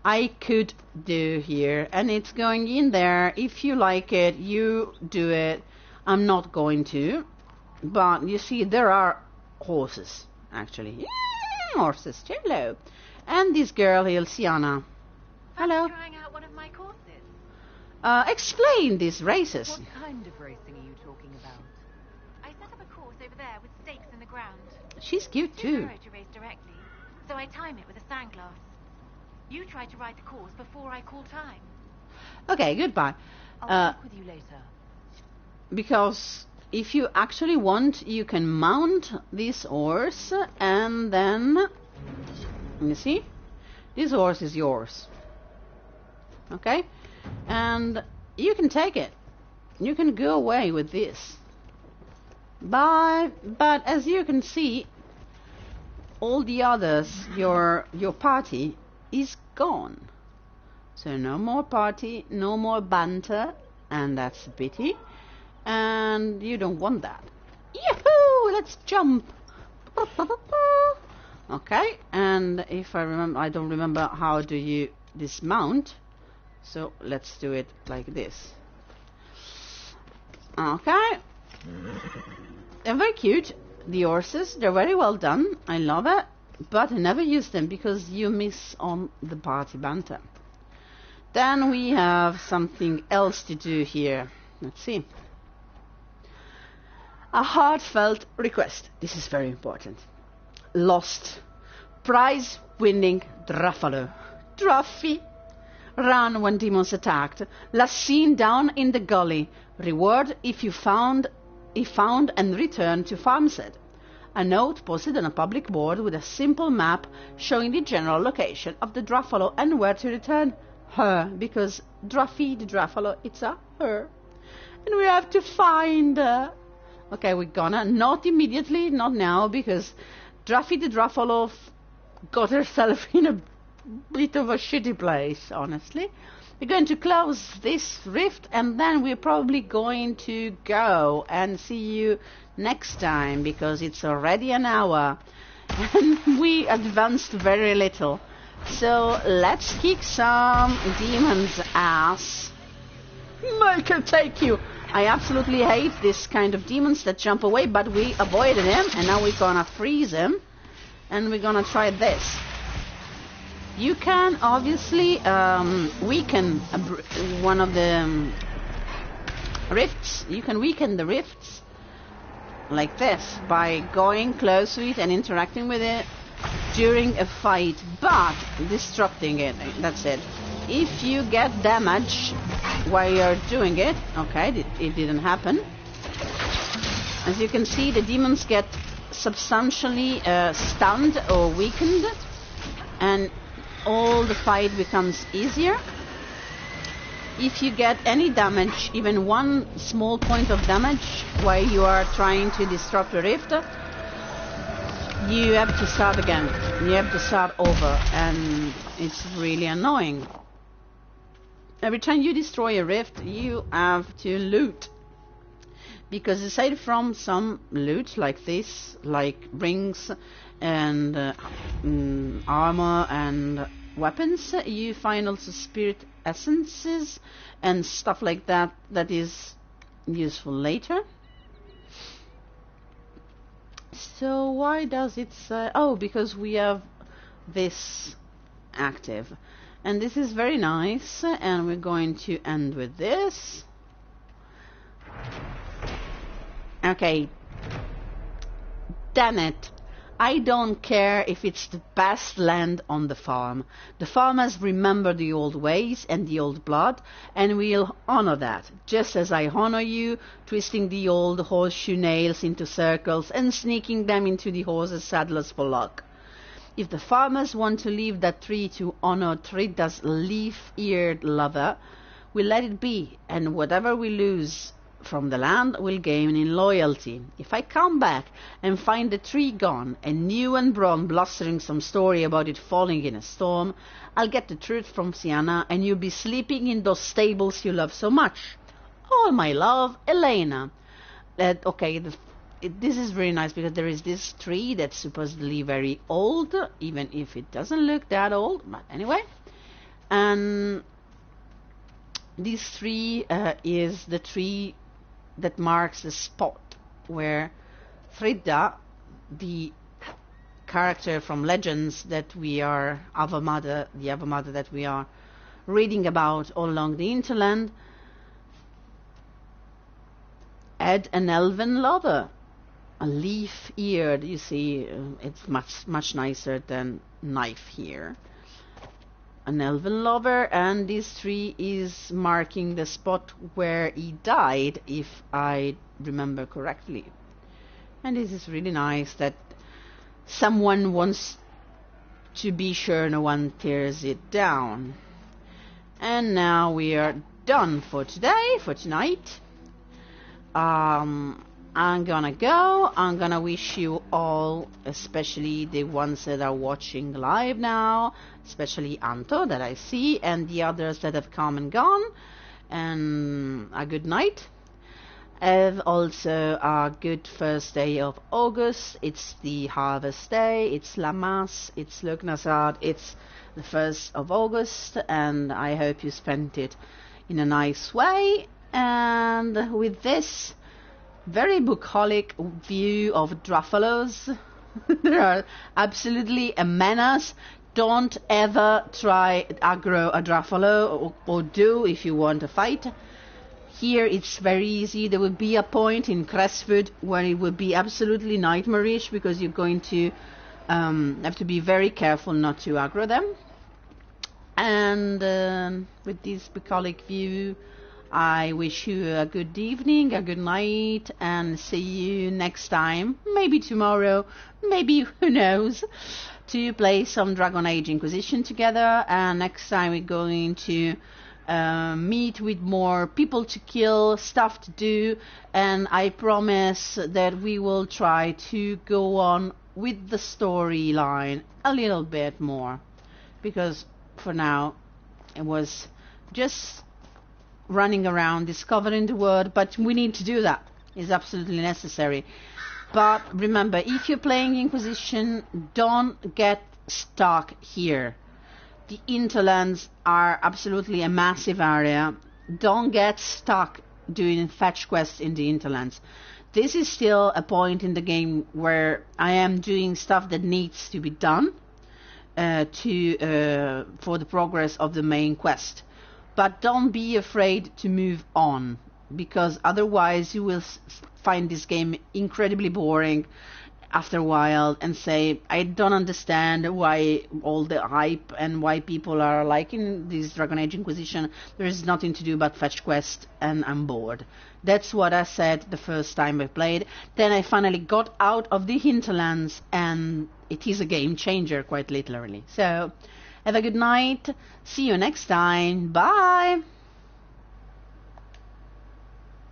I could do here, and it's going in there. If you like it, you do it. I'm not going to, but you see, there are horses, actually. Horses, hello. And this girl, Ilsiana. Hello. Trying out one of my courses. Explain these races. What kind of racing are you talking about? I set up a course over there with stakes in the ground. She's cute Too too. narrow to race directly, so I time it with a sandglass. You try to ride the course before I call time. Okay, goodbye. I'll talk with you later. Because if you actually want, you can mount this horse, and then you see, this horse is yours. Okay, and you can take it. You can go away with this. But as you can see, all the others, your party is gone. So no more party, no more banter, and that's a pity. And you don't want that. Yahoo! Let's jump. Okay, and if I remember, I don't remember how do you dismount. So let's do it like this. Okay. They're very cute. The horses, they're very well done. I love it. But I never use them because you miss on the party banter. Then we have something else to do here. Let's see. A heartfelt request. This is very important. Lost. Prize-winning Druffalo. Druffy. Run when demons attacked. Last seen down in the gully. Reward if found and returned to Farmstead. A note posted on a public board with a simple map showing the general location of the Druffalo and where to return her, because Druffy the Druffalo, it's a her. And we have to find her. Okay, we're gonna, not immediately, not now, because Druffy the Druffalo got herself in a bit of a shitty place, honestly. We're going to close this rift, and then we're probably going to go and see you next time, because it's already an hour and we advanced very little. So let's kick some demons' ass. Make it take you. I absolutely hate this kind of demons that jump away, but we avoided him, and now we're gonna freeze him, and we're gonna try this. You can obviously weaken one of the rifts. You can weaken the rifts like this by going close to it and interacting with it during a fight, but destructing it. That's it. If you get damage while you're doing it, okay, it didn't happen. As you can see, the demons get substantially stunned or weakened, and all the fight becomes easier. If you get any damage, even one small point of damage while you are trying to disrupt a rift, you have to start again. You have to start over, and it's really annoying. Every time you destroy a rift, you have to loot. Because aside from some loot like this, like rings and armor and weapons, you find also spirit essences and stuff like that that is useful later. So why does it say... Oh, because we have this active. And this is very nice, and we're going to end with this. Okay. Damn it. I don't care if it's the best land on the farm. The farmers remember the old ways and the old blood, and we'll honor that, just as I honor you, twisting the old horseshoe nails into circles and sneaking them into the horses' saddles for luck. If the farmers want to leave that tree to honor Trida's leaf-eared lover, we'll let it be, and whatever we lose from the land will gain in loyalty. If I come back and find the tree gone and new and Bron blustering some story about it falling in a storm, I'll get the truth from Sienna, and you'll be sleeping in those stables you love so much. All my love, Elena. Okay, this is very nice because there is this tree that's supposedly very old, even if it doesn't look that old, but anyway. And this tree is the tree that marks the spot where Frida, the character from Legends that we are, the Ava Mother that we are reading about all along the Hinterland, had an elven lover, a leaf-eared. You see, it's much nicer than knife here. An elven lover, and this tree is marking the spot where he died, if I remember correctly. And this is really nice that someone wants to be sure no one tears it down. And now we are done for today, for tonight. I'm gonna go. I'm gonna wish you all, especially the ones that are watching live now, especially Anto that I see, and the others that have come and gone, and a good night. And also a good first day of August. It's the harvest day, it's La Masse, it's Lugnasad, it's the 1st of August, and I hope you spent it in a nice way. And with this very bucolic view of Druffalos, they are absolutely a menace. Don't ever try aggro a Druffalo, or do if you want to fight. Here it's very easy. There will be a point in Crestwood where it will be absolutely nightmarish, because you're going to have to be very careful not to aggro them. And with this bucolic view, I wish you a good evening, a good night, and see you next time. Maybe tomorrow, maybe who knows, to play some Dragon Age Inquisition together. And next time we're going to meet with more people to kill, stuff to do, and I promise that we will try to go on with the storyline a little bit more, because for now it was just running around discovering the world, but we need to do that. It's absolutely necessary. But remember, if you're playing Inquisition, don't get stuck here. The Hinterlands are absolutely a massive area. Don't get stuck doing fetch quests in the Hinterlands. This is still a point in the game where I am doing stuff that needs to be done for the progress of the main quest. But don't be afraid to move on, because otherwise you will find this game incredibly boring after a while and say, I don't understand why all the hype and why people are liking this Dragon Age Inquisition. There is nothing to do but fetch quest and I'm bored. That's what I said the first time I played. Then I finally got out of the Hinterlands and it is a game changer, quite literally. So have a good night. See you next time. Bye.